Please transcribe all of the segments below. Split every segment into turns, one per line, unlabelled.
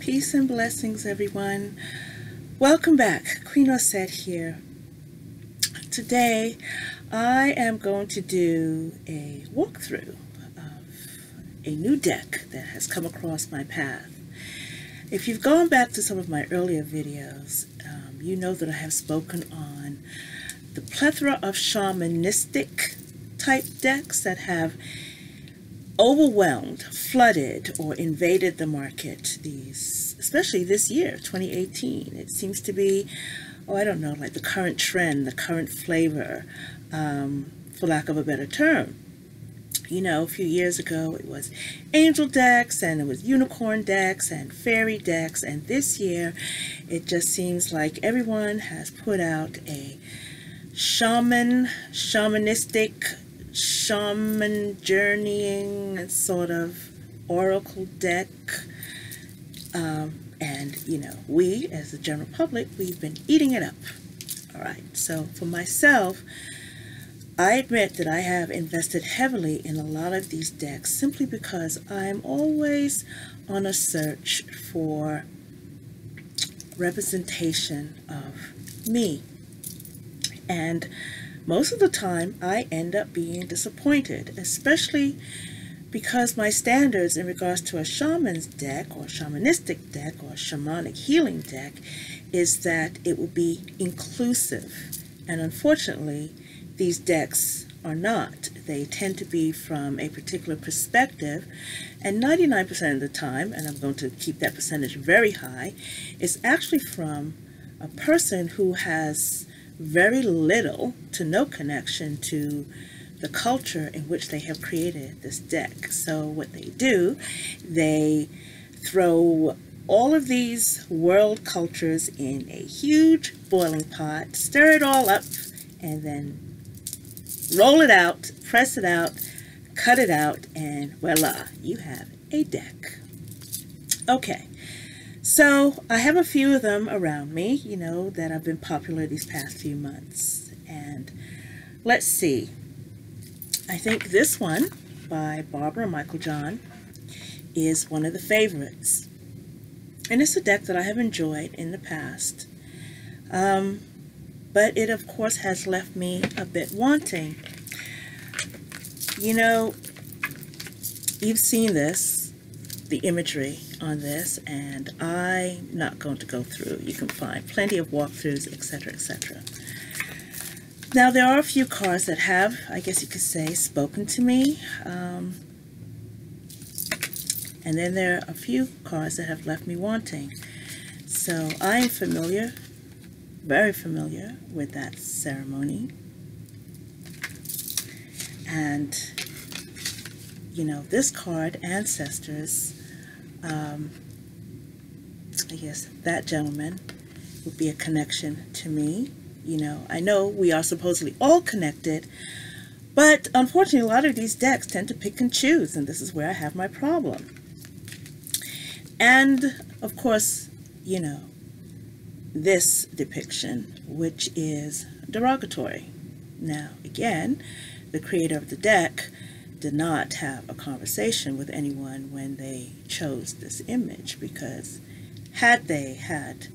Peace and blessings, everyone. Welcome back. Queen Osset here. Today, I am going to do a walkthrough of a new deck that has come across my path. If you've gone back to some of my earlier videos, you know that I have spoken on the plethora of shamanistic type decks that have overwhelmed, flooded, or invaded the market, especially this year, 2018. It seems to be, I don't know, like the current trend, the current flavor, for lack of a better term. You know, a few years ago it was angel decks, and it was unicorn decks, and fairy decks, and this year it just seems like everyone has put out a shamanistic, shaman journeying sort of oracle deck, and you know, we as the general public, we've been eating it up. All right, so for myself, I admit that I have invested heavily in a lot of these decks simply because I'm always on a search for representation of me, and most of the time, I end up being disappointed, especially because my standards in regards to a shaman's deck or shamanistic deck or shamanic healing deck is that it will be inclusive. And unfortunately, these decks are not. They tend to be from a particular perspective, and 99% of the time, and I'm going to keep that percentage very high, is actually from a person who has very little to no connection to the culture in which they have created this deck. So what they do, they throw all of these world cultures in a huge boiling pot, stir it all up, and then roll it out, press it out, cut it out, and voila, you have a deck. Okay. So I have a few of them around me, you know, that have been popular these past few months. And let's see. I think this one by Barbara Michael John is one of the favorites. And it's a deck that I have enjoyed in the past. But it, of course, has left me a bit wanting. You know, you've seen this, the imagery on this, and I'm not going to go through. You can find plenty of walkthroughs, etc., etc. Now, there are a few cards that have, I guess you could say, spoken to me, and then there are a few cards that have left me wanting. So I am familiar, very familiar with that ceremony, and you know, this card, Ancestors, I guess that gentleman would be a connection to me. You know we are supposedly all connected, but unfortunately a lot of these decks tend to pick and choose, and this is where I have my problem. And of course, you know, this depiction, which is derogatory. Now again, the creator of the deck did not have a conversation with anyone when they chose this image, because had they had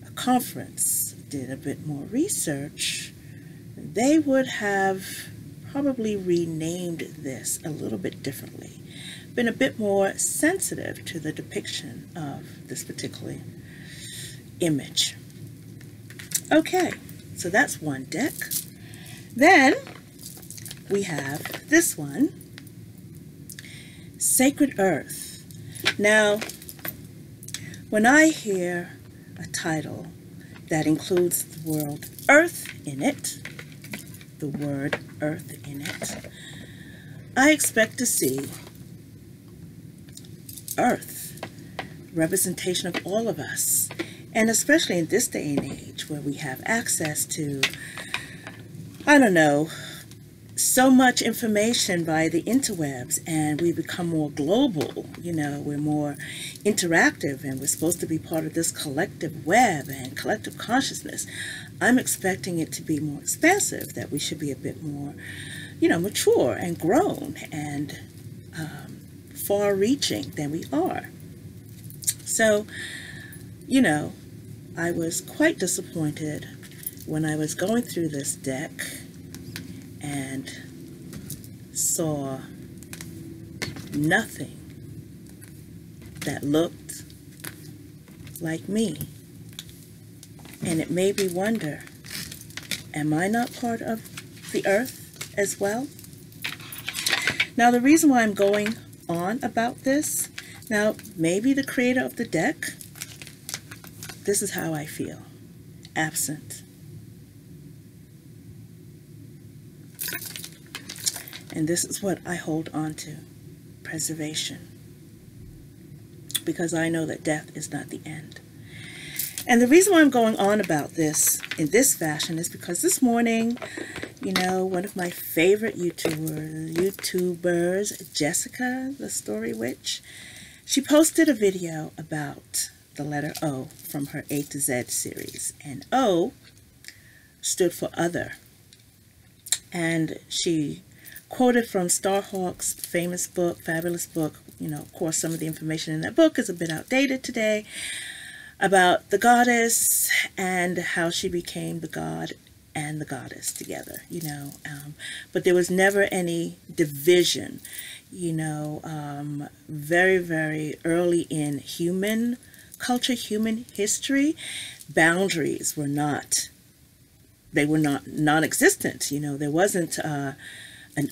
a conference, did a bit more research, they would have probably renamed this a little bit differently, been a bit more sensitive to the depiction of this particular image. Okay, so that's one deck. Then we have this one, Sacred Earth. Now, when I hear a title that includes the word Earth in it, the word Earth in it, I expect to see Earth, representation of all of us, and especially in this day and age where we have access to, I don't know, so much information by the interwebs, and we become more global. You know, we're more interactive, and we're supposed to be part of this collective web and collective consciousness. I'm expecting it to be more expansive, that we should be a bit more, you know, mature and grown and far-reaching than we are. So, you know, I was quite disappointed when I was going through this deck and saw nothing that looked like me. And it made me wonder, am I not part of the earth as well? Now, the reason why I'm going on about this, now, maybe the creator of the deck, this is how I feel, absent. And this is what I hold on to, preservation. Because I know that death is not the end. And the reason why I'm going on about this in this fashion is because this morning, you know, one of my favorite YouTubers, Jessica, the Story Witch, she posted a video about the letter O from her A to Z series. And O stood for other. And she quoted from Starr's famous book, fabulous book. You know, of course, some of the information in that book is a bit outdated today, about the goddess and how she became the god and the goddess together, you know. But there was never any division, you know. Very, very early in human culture, human history, boundaries were not, they were not non-existent, you know. There wasn't an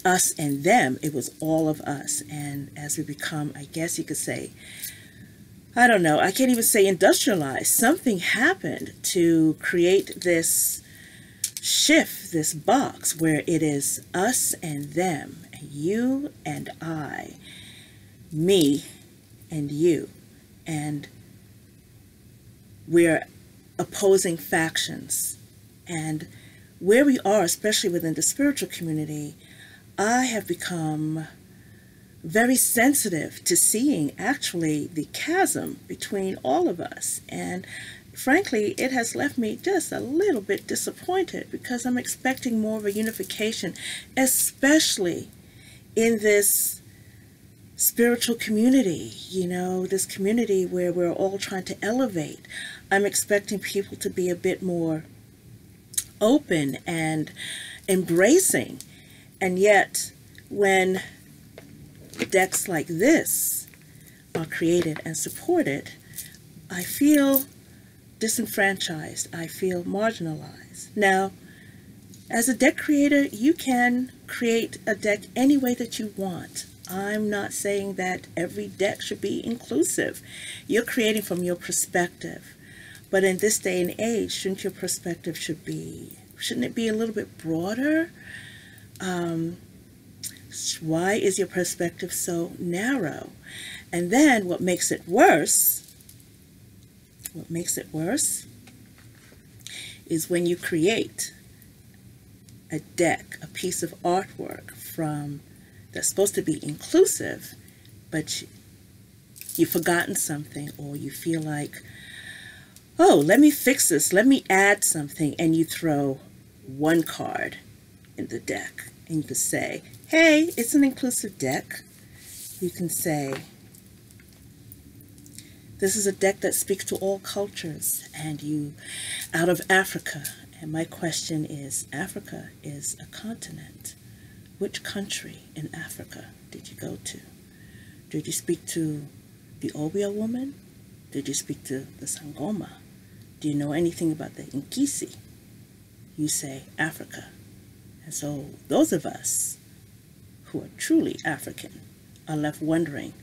us and them, it was all of us. And as we become, I guess you could say, I don't know, I can't even say industrialized, something happened to create this shift, this box where it is us and them, you and I, me and you, and we're opposing factions. And where we are, especially within the spiritual community, I have become very sensitive to seeing actually the chasm between all of us. And frankly, it has left me just a little bit disappointed because I'm expecting more of a unification, especially in this spiritual community, you know, this community where we're all trying to elevate. I'm expecting people to be a bit more open and embracing. And yet, when decks like this are created and supported, I feel disenfranchised. I feel marginalized. Now, as a deck creator, you can create a deck any way that you want. I'm not saying that every deck should be inclusive. You're creating from your perspective. But in this day and age, shouldn't your perspective shouldn't it be a little bit broader? Why is your perspective so narrow? And then what makes it worse is when you create a deck, a piece of artwork that's supposed to be inclusive, but you've forgotten something, or you feel like, oh, let me fix this, let me add something, and you throw one card in the deck. And you can say, hey, it's an inclusive deck. You can say, this is a deck that speaks to all cultures, and you, out of Africa. And my question is, Africa is a continent. Which country in Africa did you go to? Did you speak to the Obia woman? Did you speak to the Sangoma? Do you know anything about the Inkisi? You say Africa. And so those of us who are truly African are left wondering,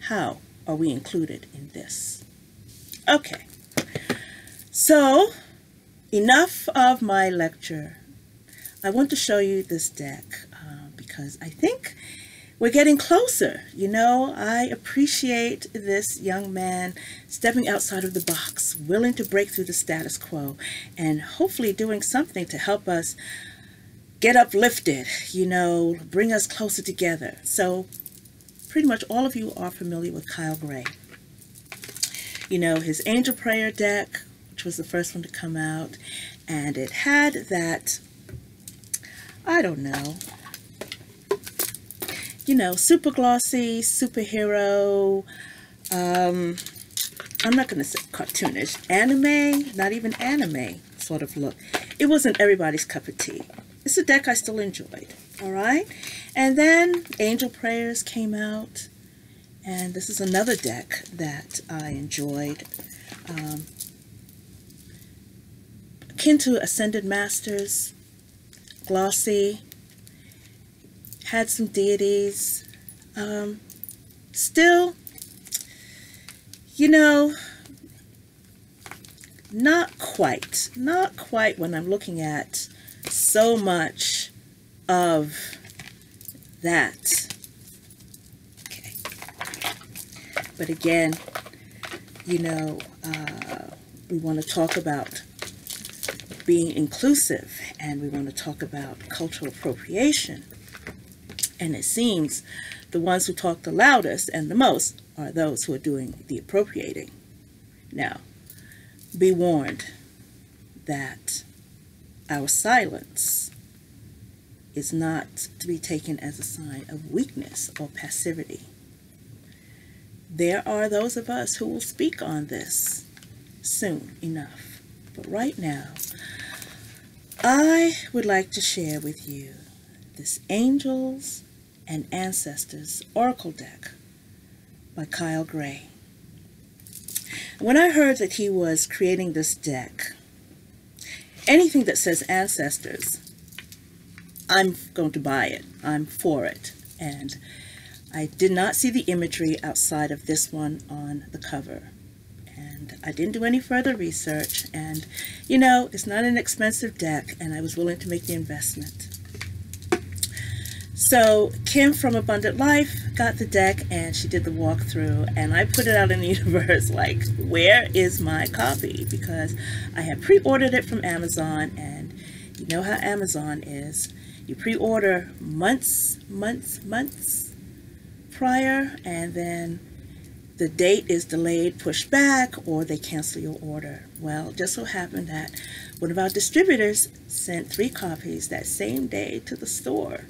how are we included in this? Okay, so enough of my lecture. I want to show you this deck because I think we're getting closer. You know, I appreciate this young man stepping outside of the box, willing to break through the status quo, and hopefully doing something to help us get uplifted, you know, bring us closer together. So pretty much all of you are familiar with Kyle Gray. You know, his Angel Prayer deck, which was the first one to come out, and it had that, I don't know, you know, super glossy, superhero, I'm not going to say cartoonish, anime, not even anime sort of look. It wasn't everybody's cup of tea. It's a deck I still enjoyed, all right? And then Angel Prayers came out, and this is another deck that I enjoyed. Akin to Ascended Masters, glossy, had some deities. Still, you know, not quite when I'm looking at so much of that. Okay. But again, you know, we want to talk about being inclusive, and we want to talk about cultural appropriation. And it seems the ones who talk the loudest and the most are those who are doing the appropriating. Now, be warned that our silence is not to be taken as a sign of weakness or passivity. There are those of us who will speak on this soon enough. But right now, I would like to share with you this Angels and Ancestors Oracle deck by Kyle Gray. When I heard that he was creating this deck, anything that says ancestors, I'm going to buy it. I'm for it. And I did not see the imagery outside of this one on the cover. And I didn't do any further research. And, you know, it's not an expensive deck, and I was willing to make the investment. So Kim from Abundant Life got the deck, and she did the walkthrough, and I put it out in the universe like, where is my copy? Because I had pre-ordered it from Amazon, and you know how Amazon is. You pre-order months prior, and then the date is delayed, pushed back, or they cancel your order. Well, it just so happened that one of our distributors sent 3 copies that same day to the store.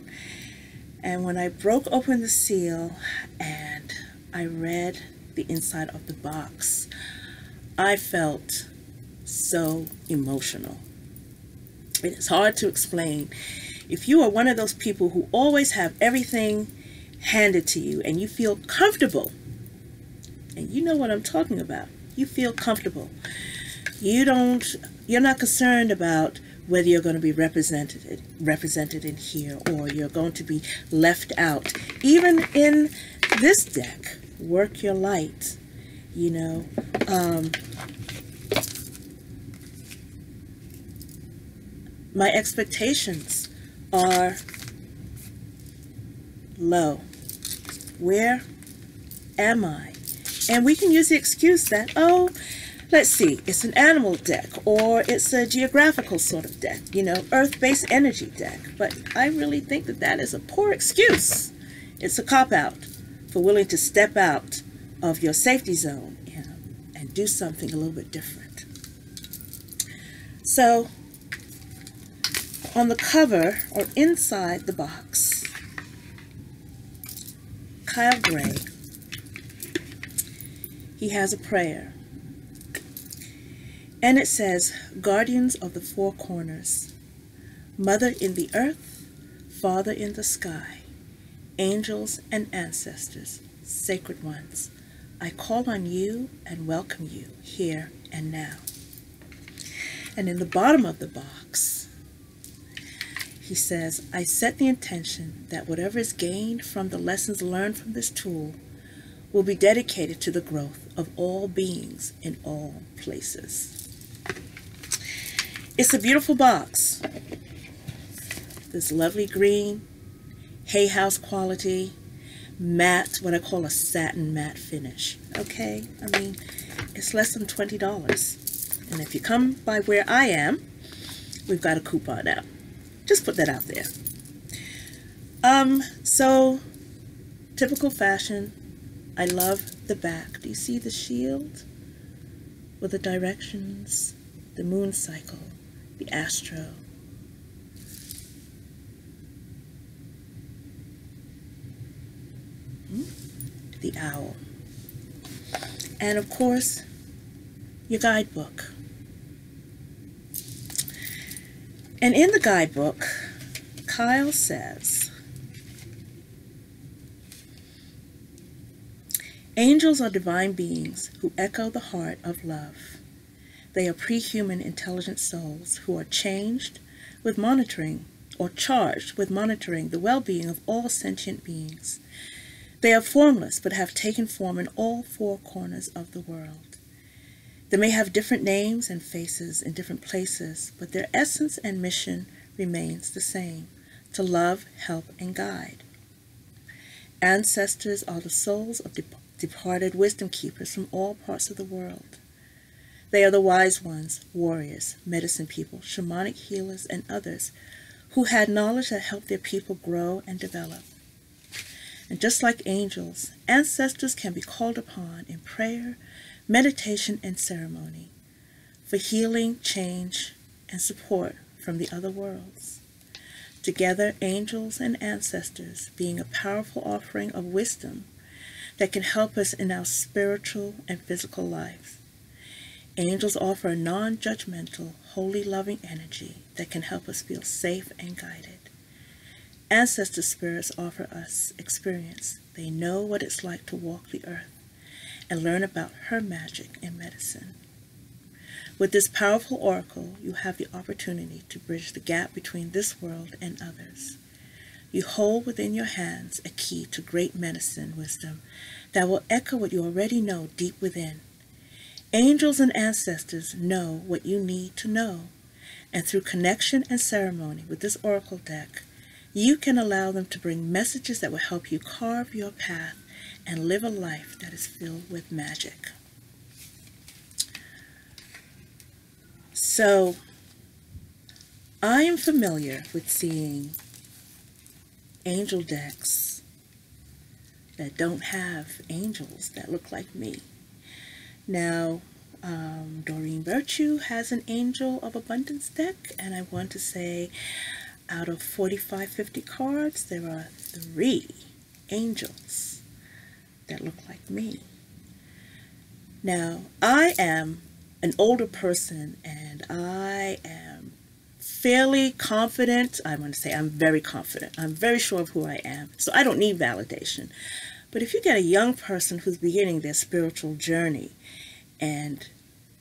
And when I broke open the seal and I read the inside of the box, I felt so emotional. It is hard to explain. If you are one of those people who always have everything handed to you and you feel comfortable, and you know what I'm talking about, you feel comfortable. You're not concerned about whether you're going to be represented in here, or you're going to be left out. Even in this deck, Work Your Light, you know, my expectations are low. Where am I? And we can use the excuse that, oh, let's see, it's an animal deck, or it's a geographical sort of deck, you know, earth-based energy deck. But I really think that that is a poor excuse. It's a cop-out for willing to step out of your safety zone, you know, and do something a little bit different. So, on the cover, or inside the box, Kyle Gray, he has a prayer. And it says, Guardians of the Four Corners, Mother in the earth, Father in the sky, angels and ancestors, sacred ones, I call on you and welcome you here and now. And in the bottom of the box, he says, I set the intention that whatever is gained from the lessons learned from this tool will be dedicated to the growth of all beings in all places. It's a beautiful box. This lovely green, hay house quality, matte, what I call a satin matte finish. Okay, I mean, it's less than $20. And if you come by where I am, we've got a coupon out. Just put that out there. So, typical fashion. I love the back. Do you see the shield? With the directions, the moon cycle, the astro. The owl. and of course, your guidebook. And in the guidebook, Kyle says, angels are divine beings who echo the heart of love. They are pre-human intelligent souls who are charged with monitoring the well-being of all sentient beings. They are formless but have taken form in all four corners of the world. They may have different names and faces in different places, but their essence and mission remains the same: to love, help, and guide. Ancestors are the souls of departed wisdom keepers from all parts of the world. They are the wise ones, warriors, medicine people, shamanic healers, and others who had knowledge that helped their people grow and develop. And just like angels, ancestors can be called upon in prayer, meditation, and ceremony for healing, change, and support from the other worlds. Together, angels and ancestors being a powerful offering of wisdom that can help us in our spiritual and physical lives. Angels offer a non-judgmental, holy, loving energy that can help us feel safe and guided. Ancestor spirits offer us experience. They know what it's like to walk the earth and learn about her magic and medicine. With this powerful oracle, you have the opportunity to bridge the gap between this world and others. You hold within your hands a key to great medicine wisdom that will echo what you already know deep within. Angels and ancestors know what you need to know, and through connection and ceremony with this oracle deck, you can allow them to bring messages that will help you carve your path and live a life that is filled with magic. So, I am familiar with seeing angel decks that don't have angels that look like me. Now, Doreen Virtue has an Angel of Abundance deck, and I want to say out of 50 cards, there are 3 angels that look like me. Now, I am an older person, and I am fairly confident. I want to say I'm very confident. I'm very sure of who I am, so I don't need validation. But if you get a young person who's beginning their spiritual journey and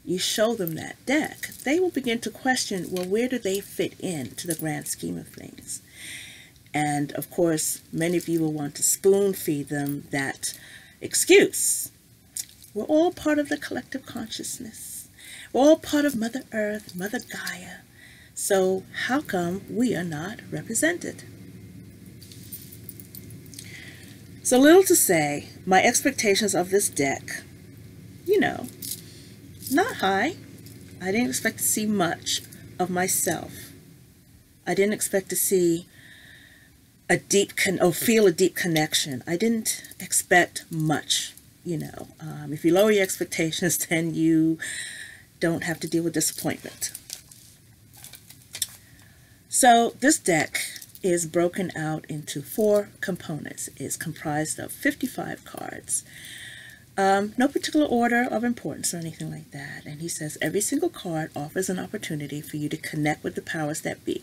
you show them that deck, they will begin to question, well, where do they fit in to the grand scheme of things? And of course, many of you will want to spoon feed them that excuse. We're all part of the collective consciousness. We're all part of Mother Earth, Mother Gaia. So how come we are not represented? So little to say, my expectations of this deck, not high. I didn't expect to see much of myself. I didn't expect to see feel a deep connection. I didn't expect much, If you lower your expectations, then you don't have to deal with disappointment. So this deck is broken out into 4 components. It's comprised of 55 cards. No particular order of importance or anything like that. And he says every single card offers an opportunity for you to connect with the powers that be.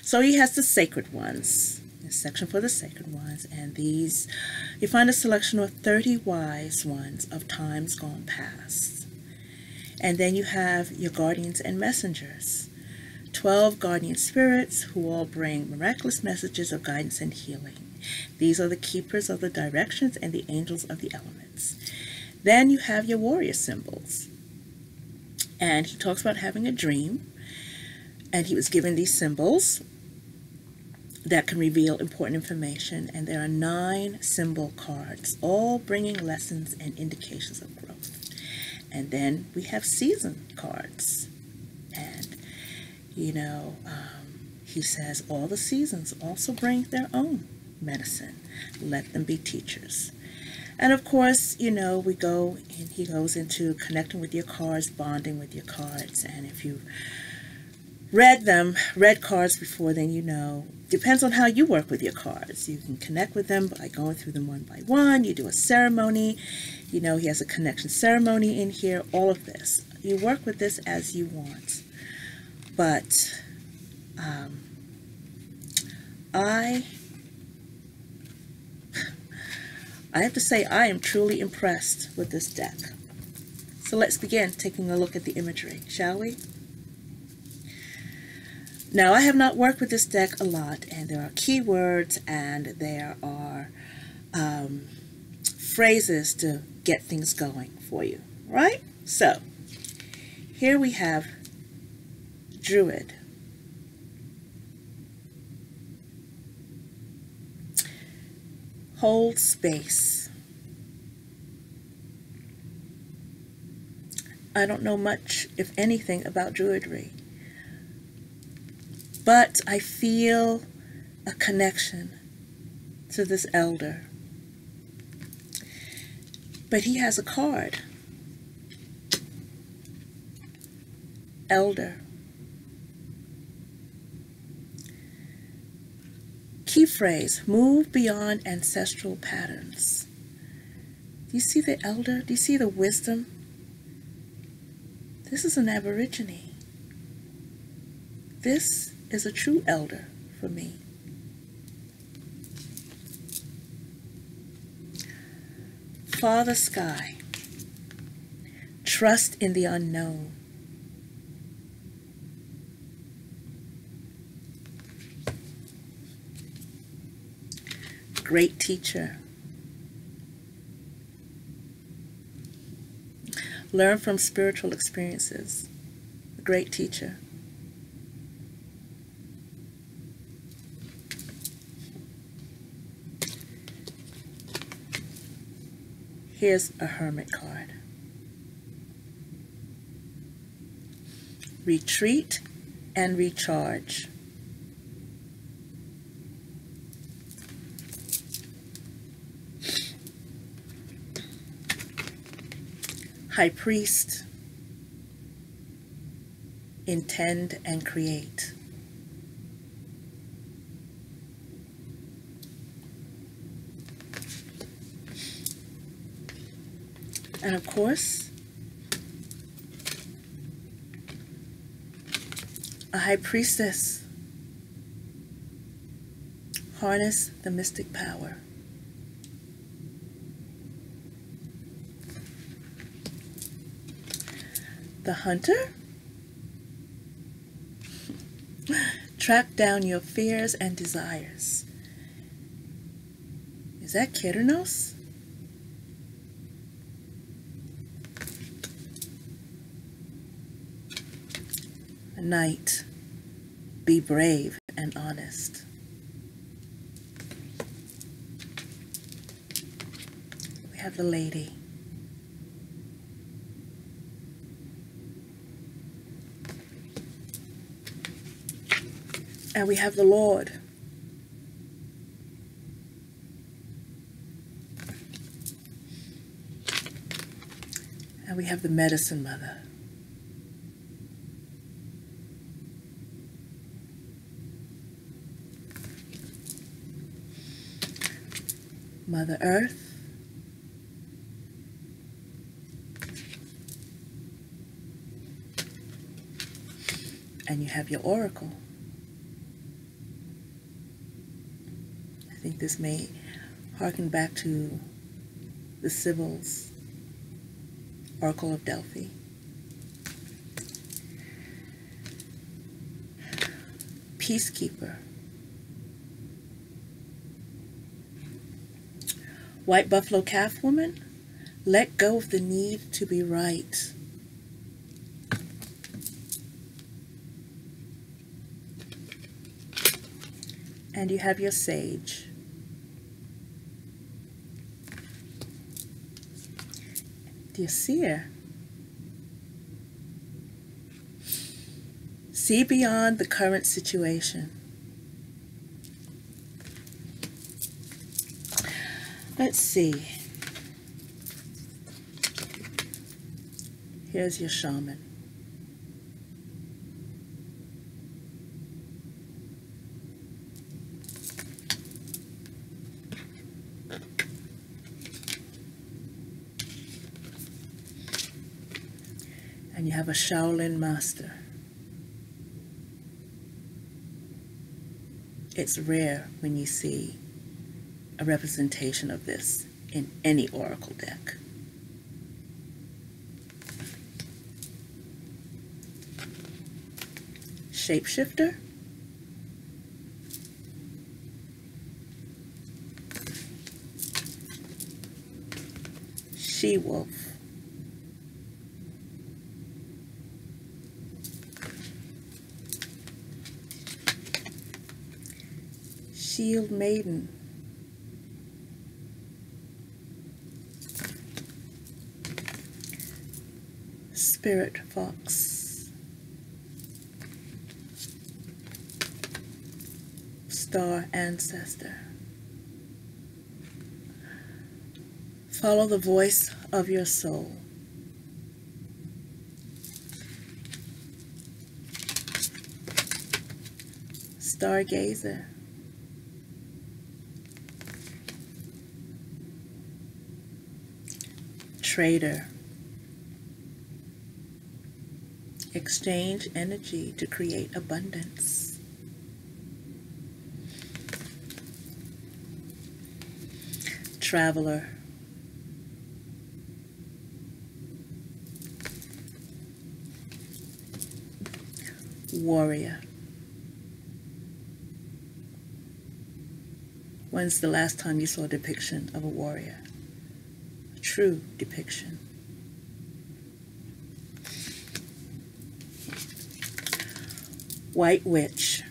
So he has the sacred ones, a section for the sacred ones, and these, you find a selection of 30 wise ones of times gone past. And then you have your guardians and messengers, 12 guardian spirits who all bring miraculous messages of guidance and healing. These are the keepers of the directions and the angels of the elements. Then you have your warrior symbols. And he talks about having a dream. And he was given these symbols that can reveal important information. And there are 9 symbol cards, all bringing lessons and indications of growth. And then we have season cards. And, he says all the seasons also bring their own medicine. Let them be teachers. And of course, he goes into connecting with your cards, bonding with your cards. And if you read cards before, then you know. Depends on how you work with your cards. You can connect with them by going through them one by one. You do a ceremony. You know, he has a connection ceremony in here, all of this. You work with this as you want. But I have to say I am truly impressed with this deck. So let's begin taking a look at the imagery, shall we? Now, I have not worked with this deck a lot, and there are keywords and there are phrases to get things going for you, right? So, here we have Druid. Hold space. I don't know much, if anything, about Druidry, but I feel a connection to this elder. But he has a card. Elder. Key phrase, move beyond ancestral patterns. Do you see the elder? Do you see the wisdom? This is an Aborigine. This is a true elder for me. Father Sky. Trust in the unknown. Great teacher. Learn from spiritual experiences. A great teacher. Here's a hermit card. Retreat and recharge. High Priest, intend and create. And of course, a High Priestess, harness the mystic power. The Hunter, track down your fears and desires. Is that Kyrinos? A Knight, be brave and honest. We have the Lady. And we have the Lord. And we have the Medicine Mother. Mother Earth. And you have your Oracle. I think this may harken back to the Sibyl's Oracle of Delphi. Peacekeeper. White Buffalo Calf Woman, let go of the need to be right. And you have your Sage. Dear Seer, see beyond the current situation. Let's see. Here's your Shaman. and you have a Shaolin master. It's rare when you see a representation of this in any oracle deck. Shapeshifter. She-wolf. Shield maiden. Spirit fox. Starr ancestor. Follow the voice of your soul. Stargazer. Trader. Exchange energy to create abundance. Traveler. Warrior. When's the last time you saw a depiction of a warrior? A true depiction. White witch.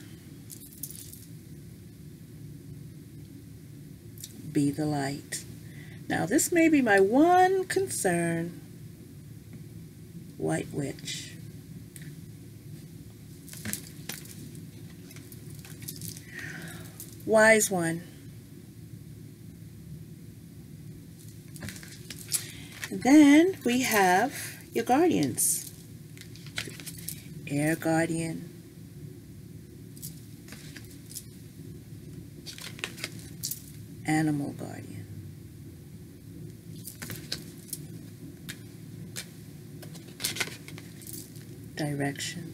Be the light. Now this may be my one concern. White witch. Wise one. And then we have your guardians. Air guardian. Animal guardian. Direction.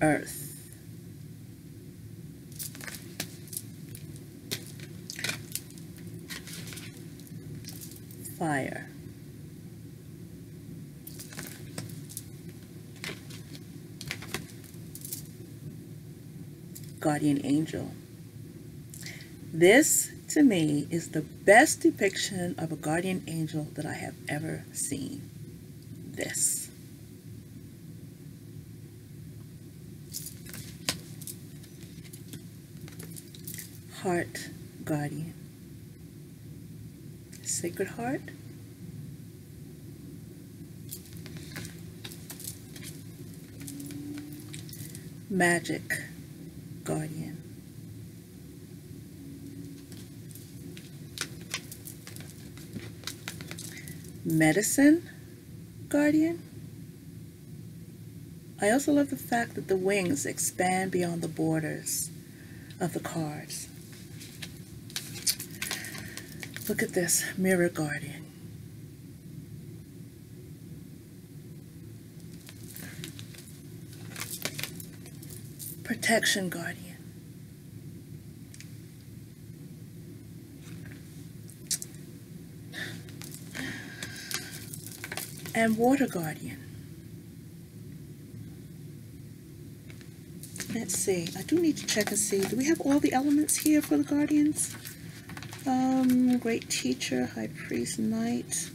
Earth. Fire. Guardian angel. This, to me, is the best depiction of a guardian angel that I have ever seen. This. Heart guardian. Sacred Heart. Magic guardian. Medicine guardian. I also love the fact that the wings expand beyond the borders of the cards. Look at this, mirror guardian. Protection guardian. And water guardian. Let's see, I do need to check and see, do we have all the elements here for the guardians? Great teacher, high priest, knight.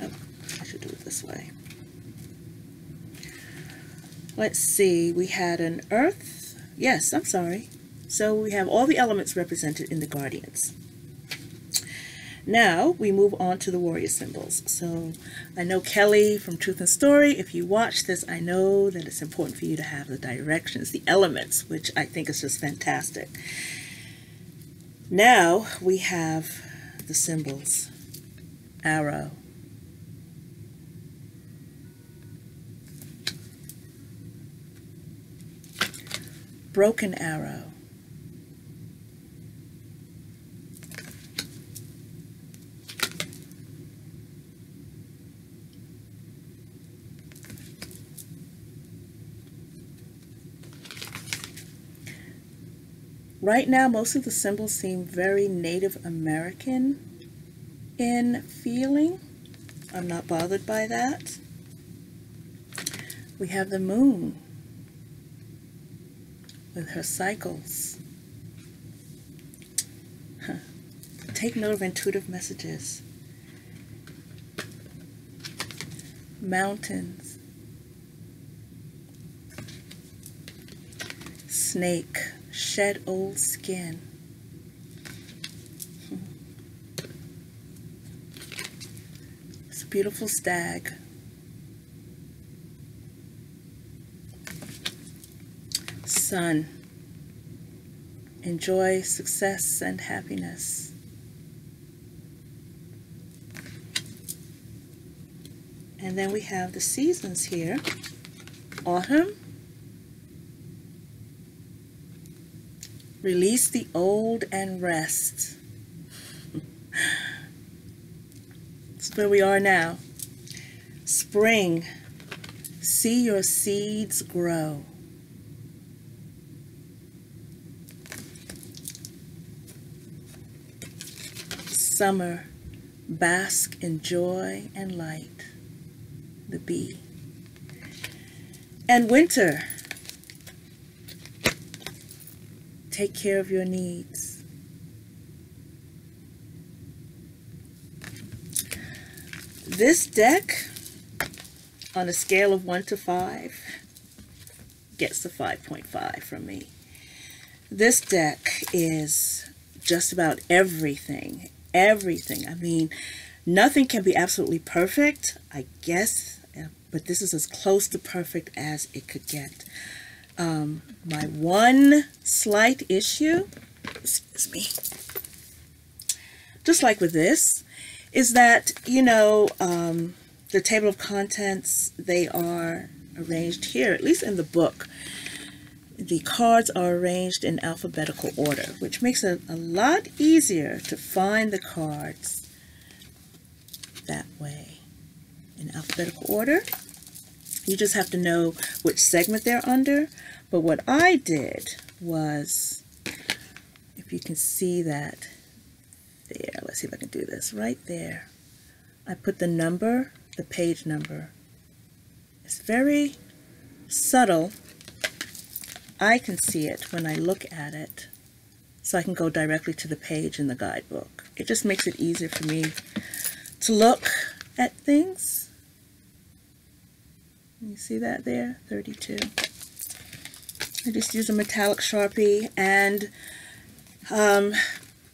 Oh, I should do it this way. Let's see, we had an earth. Yes, I'm sorry. So we have all the elements represented in the guardians. Now we move on to the warrior symbols. So I know Kelly from Truth and Story, if you watch this, I know that it's important for you to have the directions, the elements, which I think is just fantastic. Now we have the symbols. Arrow. Broken arrow. Right now, most of the symbols seem very Native American in feeling. I'm not bothered by that. We have the moon with her cycles. Take note of intuitive messages. Mountains. Snake. Shed old skin. It's a beautiful stag. Sun. Enjoy success and happiness. And then we have the seasons here. Autumn. Release the old and rest. That's where we are now. Spring. See your seeds grow. Summer. Bask in joy and light. The bee. And winter. Take care of your needs. This deck, on a scale of 1 to 5, gets a 5.5 from me. This deck is just about everything. Everything. I mean, nothing can be absolutely perfect, I guess, but this is as close to perfect as it could get. My one slight issue, excuse me, just like with this, is that, you know, the table of contents, they are arranged here, at least in the book. The cards are arranged in alphabetical order, which makes it a lot easier to find the cards that way. In alphabetical order. You just have to know which segment they're under. But what I did was, if you can see that there, let's see if I can do this, right there. I put the number, the page number. It's very subtle. I can see it when I look at it, so I can go directly to the page in the guidebook. It just makes it easier for me to look at things. You see that there? 32. I just use a metallic Sharpie and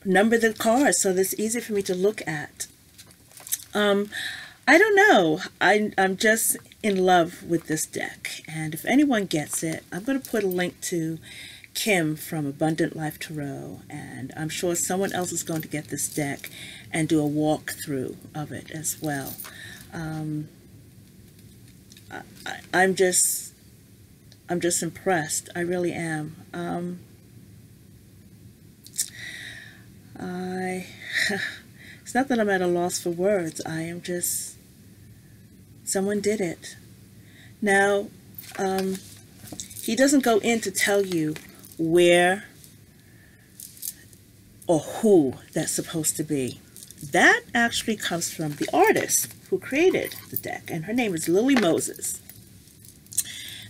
number the cards so that it's easy for me to look at. I don't know. I'm just in love with this deck. And if anyone gets it, I'm going to put a link to Kim from Abundant Life Tarot. And I'm sure someone else is going to get this deck and do a walkthrough of it as well. I'm just impressed. I really am. It's not that I'm at a loss for words. I am just, someone did it. Now, he doesn't go in to tell you where or who that's supposed to be. That actually comes from the artist who created the deck, and her name is Lily Moses.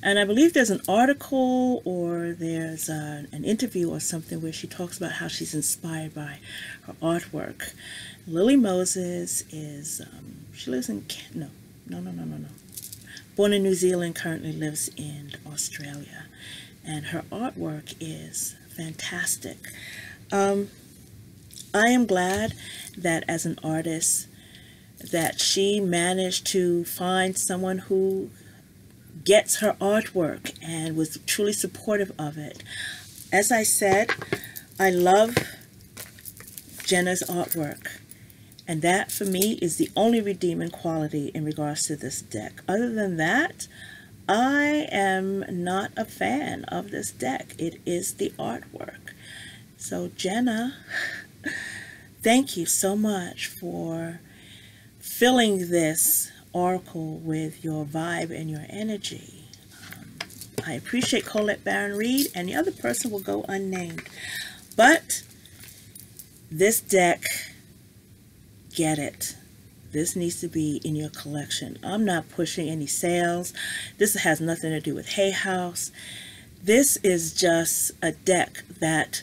And I believe there's an article or there's an interview or something where she talks about how she's inspired by her artwork. Lily Moses is, she lives in, no. Born in New Zealand, currently lives in Australia. And her artwork is fantastic. I am glad that as an artist that she managed to find someone who gets her artwork and was truly supportive of it. As I said, I love Jenna's artwork, and that for me is the only redeeming quality in regards to this deck. Other than that, I am not a fan of this deck. It is the artwork. So Jenna, thank you so much for filling this oracle with your vibe and your energy. I appreciate Colette Baron Reed, and the other person will go unnamed. But this deck, get it. This needs to be in your collection. I'm not pushing any sales. This has nothing to do with Hay House. This is just a deck that,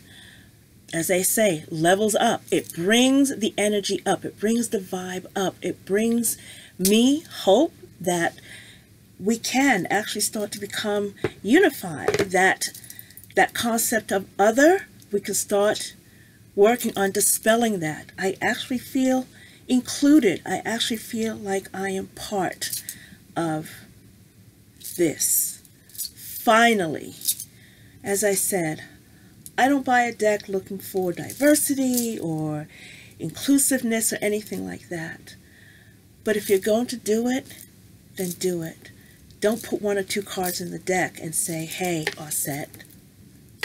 as they say, levels up. It brings the energy up. It brings the vibe up. It brings me hope that we can actually start to become unified. That concept of other, we can start working on dispelling that. I actually feel included. I actually feel like I am part of this. Finally, as I said, I don't buy a deck looking for diversity or inclusiveness or anything like that. But if you're going to do it, then do it. Don't put one or two cards in the deck and say, hey, Osset,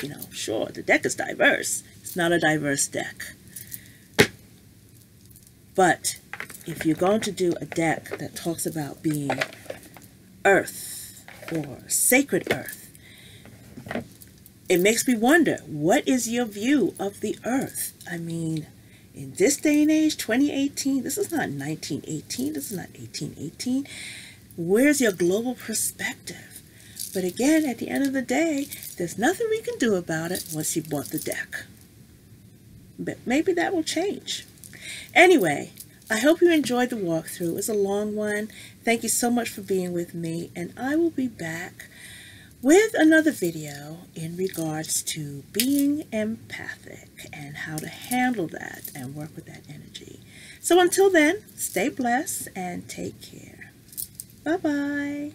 you know, sure, the deck is diverse. It's not a diverse deck. But if you're going to do a deck that talks about being earth or sacred earth, it makes me wonder, what is your view of the earth? I mean, in this day and age, 2018, this is not 1918, this is not 1818. Where's your global perspective? But again, at the end of the day, there's nothing we can do about it once you bought the deck. But maybe that will change. Anyway, I hope you enjoyed the walkthrough. It was a long one. Thank you so much for being with me, and I will be back with another video in regards to being empathic and how to handle that and work with that energy. So until then, stay blessed and take care. Bye-bye.